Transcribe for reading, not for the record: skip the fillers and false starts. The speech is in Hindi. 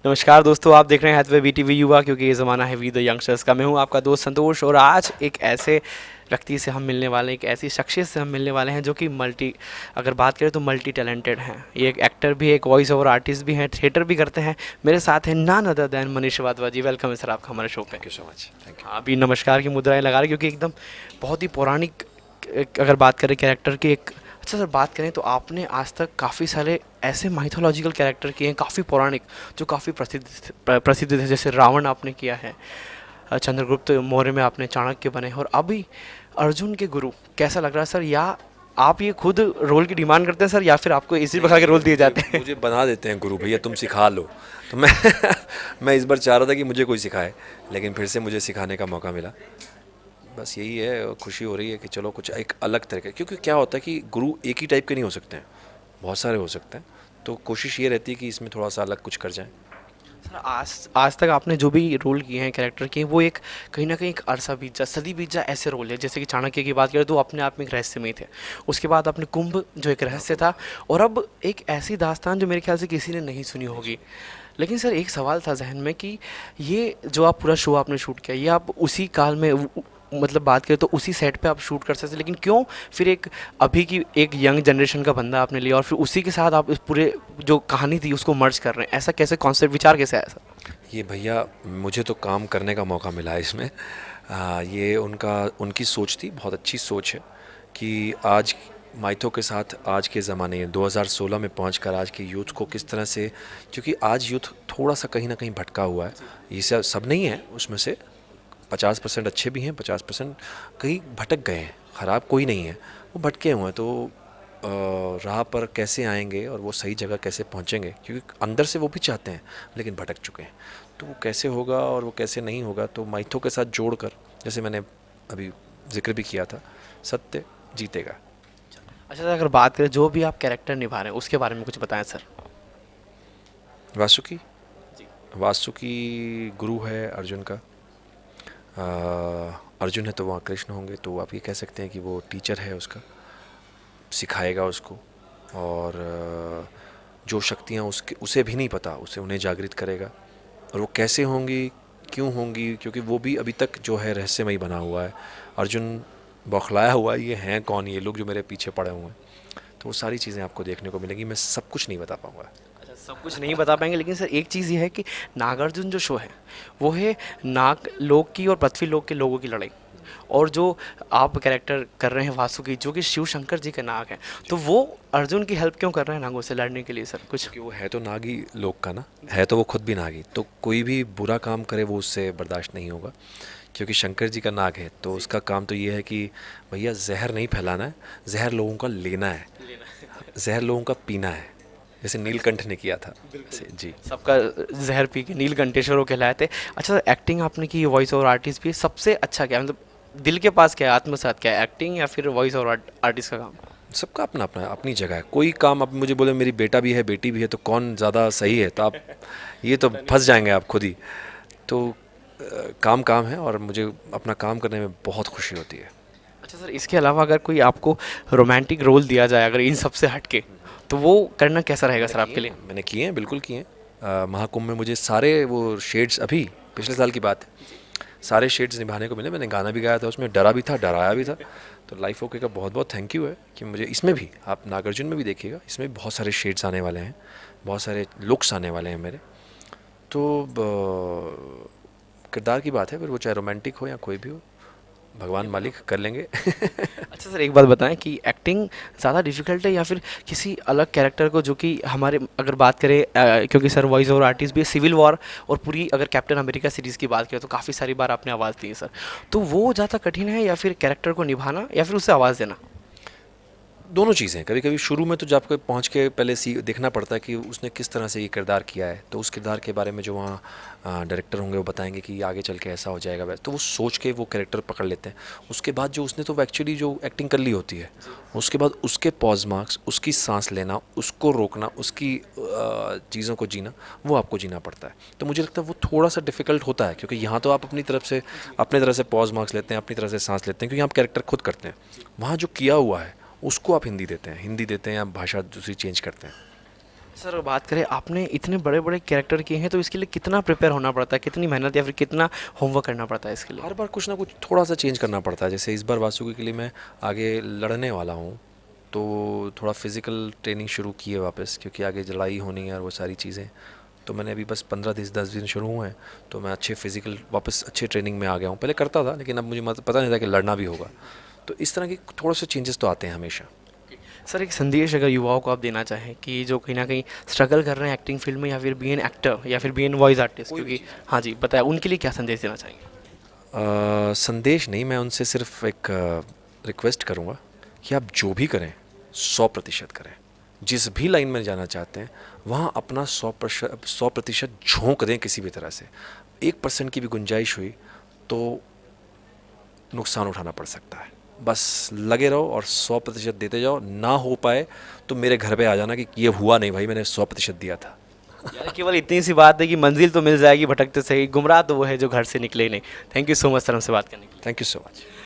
नमस्कार दोस्तों, आप देख रहे हैं हैथवे बीटीवी युवा, क्योंकि ये ज़माना है वी द यंगस्टर्स का। मैं हूँ आपका दोस्त संतोष, और आज एक ऐसे व्यक्ति से हम मिलने वाले हैं, एक ऐसी शख्सियत से हम मिलने वाले हैं जो कि अगर बात करें तो मल्टी टैलेंटेड हैं। ये एक एक्टर भी है, एक वॉइस ओवर आर्टिस्ट भी हैं, थिएटर भी करते हैं। मेरे साथ हैं none other than Manish Wadhwa ji. Welcome है सर आपका हमारे शो पे। Thank you so much. Thank you. हाँ, अभी नमस्कार की मुद्राएं लगा रहे, क्योंकि एकदम बहुत ही पौराणिक अगर बात करें कैरेक्टर की एक। अच्छा सर, बात करें तो आपने आज तक काफ़ी सारे ऐसे माइथोलॉजिकल कैरेक्टर किए हैं, काफ़ी पौराणिक, जो काफ़ी प्रसिद्ध थे। जैसे रावण आपने किया है, चंद्रगुप्त मौर्य में आपने चाणक्य बने, और अभी अर्जुन के गुरु। कैसा लग रहा है सर? या आप ये खुद रोल की डिमांड करते हैं सर, या फिर आपको इसी नहीं प्रकार के नहीं, रोल दिए मुझे जाते हैं? मुझे बना देते हैं गुरु, भैया तुम सिखा लो। तो मैं मैं इस बार चाह रहा था कि मुझे कोई सिखाए, लेकिन फिर से मुझे सिखाने का मौका मिला। बस यही है, और खुशी हो रही है कि चलो कुछ एक अलग तरह का, क्योंकि क्या होता है कि गुरु एक ही टाइप के नहीं हो सकते हैं, बहुत सारे हो सकते हैं। तो कोशिश ये रहती है कि इसमें थोड़ा सा अलग कुछ कर जाएं। सर, आज आज तक आपने जो भी रोल किए हैं, कैरेक्टर किए हैं, वो एक कहीं ना कहीं एक अरसा बीत जा, सदी बीत जा, ऐसे रोल है। जैसे कि चाणक्य की बात करें तो अपने आप में एक रहस्यमय थे। उसके बाद आपने कुंभ, जो एक रहस्य था। और अब एक ऐसी दास्तान जो मेरे ख्याल से किसी ने नहीं सुनी होगी। लेकिन सर, एक सवाल था जहन में कि ये जो आप पूरा शो आपने शूट किया, ये आप उसी काल में मतलब बात करें तो उसी सेट पे आप शूट कर सकते, लेकिन क्यों फिर एक अभी की एक यंग जनरेशन का बंदा आपने लिया और फिर उसी के साथ आप इस पूरे जो कहानी थी उसको मर्ज कर रहे हैं? ऐसा कैसे कॉन्सेप्ट, विचार कैसे आया सर? ये भैया, मुझे तो काम करने का मौका मिला है इसमें। ये उनका उनकी सोच थी, बहुत अच्छी सोच है कि आज माइथो के साथ आज के ज़माने 2016 में पहुंचकर आज के यूथ को किस तरह से, क्योंकि आज यूथ थोड़ा सा कहीं ना कहीं भटका हुआ है। ये सब नहीं है, उसमें से 50% अच्छे भी हैं, 50% कहीं भटक गए हैं। ख़राब कोई नहीं है, वो भटके हुए हैं। तो राह पर कैसे आएंगे और वो सही जगह कैसे पहुंचेंगे, क्योंकि अंदर से वो भी चाहते हैं लेकिन भटक चुके हैं। तो वो कैसे होगा और वो कैसे नहीं होगा, तो माइथो के साथ जोड़कर, जैसे मैंने अभी जिक्र भी किया था, सत्य जीतेगा। अच्छा सर, अगर बात करें जो भी आप कैरेक्टर निभा रहे हैं उसके बारे में कुछ बताएं सर। वासुकी जी। वासुकी गुरु है अर्जुन का। अर्जुन है तो वहाँ कृष्ण होंगे, तो आप ये कह सकते हैं कि वो टीचर है उसका, सिखाएगा उसको। और जो शक्तियाँ उसके उसे भी नहीं पता, उसे उन्हें जागृत करेगा। और वो कैसे होंगी, क्यों होंगी, क्योंकि वो भी अभी तक जो है रहस्यमय बना हुआ है। अर्जुन बौखलाया हुआ है, ये हैं कौन ये लोग जो मेरे पीछे पड़े हुए हैं। तो वो सारी चीज़ें आपको देखने को मिलेंगी, मैं सब कुछ नहीं बता पाऊँगा। अच्छा, सब कुछ नहीं बता पाएंगे, लेकिन सर एक चीज़ ये है कि नागार्जुन जो शो है वो है नाग लोक की और पृथ्वी लोक के लोगों की लड़ाई। और जो आप कैरेक्टर कर रहे हैं वासुकी, जो कि शिव शंकर जी के नाग हैं, तो वो अर्जुन की हेल्प क्यों कर रहे हैं नागों से लड़ने के लिए सर? कुछ क्योंकि वो है तो नागी लोग का ना, है तो वो खुद भी नागी, तो कोई भी बुरा काम करे वो उससे बर्दाश्त नहीं होगा। क्योंकि शंकर जी का नाग है, तो उसका काम तो ये है कि भैया जहर नहीं फैलाना है, जहर लोगों का लेना है, जहर लोगों का पीना है, जैसे नीलकंठ ने किया था वैसे जी। सबका जहर पी के नीलकंठेश्वर हो कहलाए थे। अच्छा, एक्टिंग आपने की, वॉइस ओवर आर्टिस्ट भी, सबसे अच्छा क्या मतलब दिल के पास क्या है, आत्मसात क्या है, एक्टिंग या फिर वॉइस ओवर आर्टिस्ट का काम? सबका अपना अपना अपनी जगह है। कोई काम अब मुझे बोले मेरी बेटा भी है बेटी भी है, तो कौन ज़्यादा सही है, तो आप ये तो फंस जाएंगे आप खुद ही। तो काम काम है, और मुझे अपना काम करने में बहुत खुशी होती है। अच्छा सर, इसके अलावा अगर कोई आपको रोमांटिक रोल दिया जाए अगर इन सब से हट के, तो वो करना कैसा रहेगा सर आपके लिए? मैंने किए हैं, बिल्कुल किए हैं। महाकुंभ में मुझे सारे वो शेड्स, अभी पिछले साल की बात है, सारे शेड्स निभाने को मिले। मैंने गाना भी गाया था उसमें, डरा भी था, डराया भी था। तो लाइफ ओके का बहुत बहुत थैंक यू है कि मुझे इसमें भी, आप नागार्जुन में भी देखिएगा, इसमें भी बहुत सारे शेड्स आने वाले हैं, बहुत सारे लुक्स आने वाले हैं मेरे। तो किरदार की बात है, फिर वो चाहे रोमांटिक हो या कोई भी हो, भगवान मालिक कर लेंगे। अच्छा सर, एक बात बताएं कि एक्टिंग ज़्यादा डिफिकल्ट है या फिर किसी अलग कैरेक्टर को, जो कि हमारे अगर बात करें क्योंकि सर वॉइस ओवर आर्टिस्ट भी है, सिविल वॉर और पूरी अगर कैप्टन अमेरिका सीरीज़ की बात करें तो काफ़ी सारी बार आपने आवाज़ दी है सर, तो वो ज़्यादा कठिन है या फिर कैरेक्टर को निभाना या फिर उससे आवाज़ देना? दोनों चीज़ें। कभी कभी शुरू में तो जब आपको पहुंच के पहले देखना पड़ता है कि उसने किस तरह से ये किरदार किया है, तो उस किरदार के बारे में जो वहाँ डायरेक्टर होंगे वो बताएंगे कि आगे चल के ऐसा हो जाएगा वैसे, तो वो सोच के वो कैरेक्टर पकड़ लेते हैं। उसके बाद जो उसने तो एक्चुअली जो एक्टिंग कर ली होती है, उसके बाद उसके पॉज मार्क्स, उसकी सांस लेना, उसको रोकना, उसकी चीज़ों को जीना, वो आपको जीना पड़ता है। तो मुझे लगता है वो थोड़ा सा डिफ़िकल्ट होता है, क्योंकि यहाँ तो आप अपनी तरह से पॉज मार्क्स लेते हैं, अपनी तरह से सांस लेते हैं, क्योंकि आप कैरेक्टर खुद करते हैं। वहाँ जो किया हुआ है उसको आप हिंदी देते हैं या भाषा दूसरी चेंज करते हैं। सर बात करें आपने इतने बड़े बड़े कैरेक्टर किए हैं तो इसके लिए कितना प्रिपेयर होना पड़ता है, कितनी मेहनत या फिर कितना होमवर्क करना पड़ता है इसके लिए? हर बार कुछ ना कुछ थोड़ा सा चेंज करना पड़ता है। जैसे इस बार वासुकी के लिए मैं आगे लड़ने वाला हूँ, तो थोड़ा फिज़िकल ट्रेनिंग शुरू की है वापस, क्योंकि आगे लड़ाई होनी है और वो सारी चीज़ें। तो मैंने अभी बस 15-10 दिन शुरू हुए हैं, तो मैं अच्छे फिज़िकल वापस अच्छे ट्रेनिंग में आ गया हूँ। पहले करता था लेकिन अब मुझे पता नहीं था कि लड़ना भी होगा। तो इस तरह के थोड़े से चेंजेस तो आते हैं हमेशा। सर एक संदेश अगर युवाओं को आप देना चाहें कि जो कहीं ना कहीं स्ट्रगल कर रहे हैं एक्टिंग फील्ड में या फिर बी एन एक्टर या फिर बी एन वॉइस आर्टिस्ट, कोई भी क्योंकि हाँ जी बताया, उनके लिए क्या संदेश देना चाहेंगे? संदेश नहीं, मैं उनसे सिर्फ एक रिक्वेस्ट करूँगा कि आप जो भी करें 100% करें। जिस भी लाइन में जाना चाहते हैं वहाँ अपना 100% झोंक दें किसी भी तरह से। 1% की भी गुंजाइश हुई तो नुकसान उठाना पड़ सकता है। बस लगे रहो और 100% देते जाओ। ना हो पाए तो मेरे घर पे आ जाना कि ये हुआ नहीं भाई, मैंने 100% दिया था। यार केवल इतनी सी बात है कि मंजिल तो मिल जाएगी, भटकते सही, गुमराह तो वो है जो घर से निकले ही नहीं। Thank you so much sir हमसे बात करने के लिए। Thank you so much.